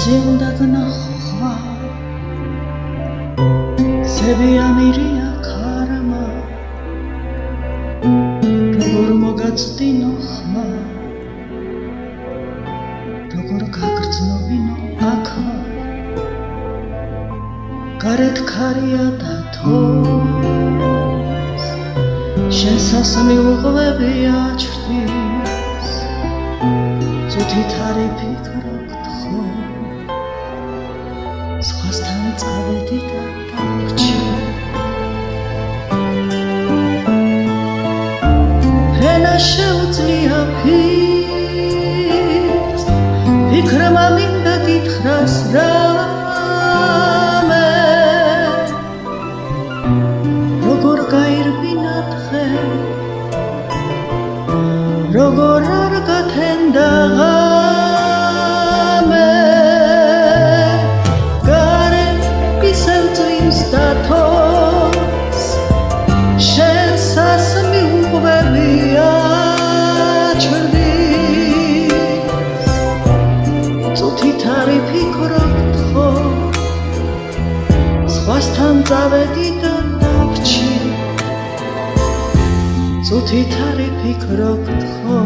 ვიცი უნდა გნახვა გზები ამირია ქარმა როგორ მოგაწდინო ხმა როგორ გაგრძნობინო აქ გარეთ ქარია დათოს შენ სასმი უყვები აჩრდის წუთით არი ფიქრობ თხო სხვასთან წავედი და დავრჩი ფენა შეუძლია ფიქრს ფიქრმა მინდა გითხრას რამე როგორ გაირბინა დღე როგორ არ გათენდა ღამე გარეთ ისევ წვიმს დათოს შენ სასმი უყვები აჩრდის წუთით არი ფიქრობ თხო სხვასთან წავედი და დავრჩი წუთით არი ფიქრობ თხო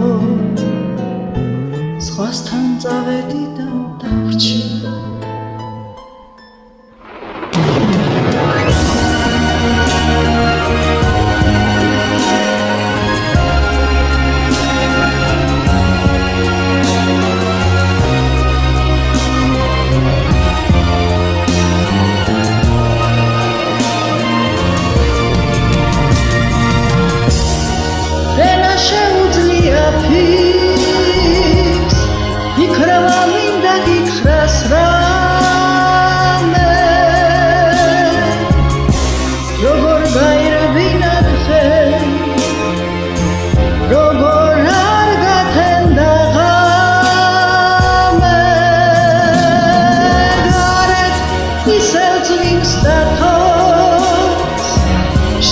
სხვასთან წავედი და დავრჩი შეუძლია ფიქრს ფიქრმა მინდა გითხრას რამე როგორ გაირბინა დღე როგორ არ გათენდა ღამე გარეთ ისევ წვიმს დათოს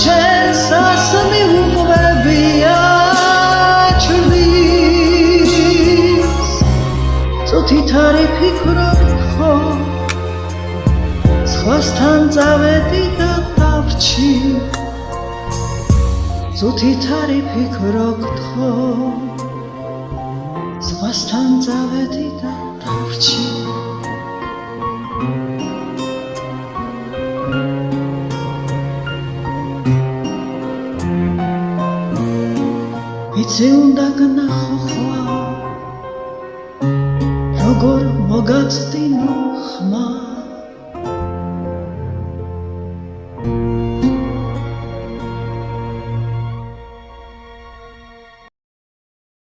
შენ სასმი უყვები წუთით არი ფიქრობ თხო სხვასთან წავედი და დავრჩი წუთით არი ფიქრობ თხო სხვასთან წავედი და დავრჩი ვიცი უნდა გნახვა როგორ მოგაწდინო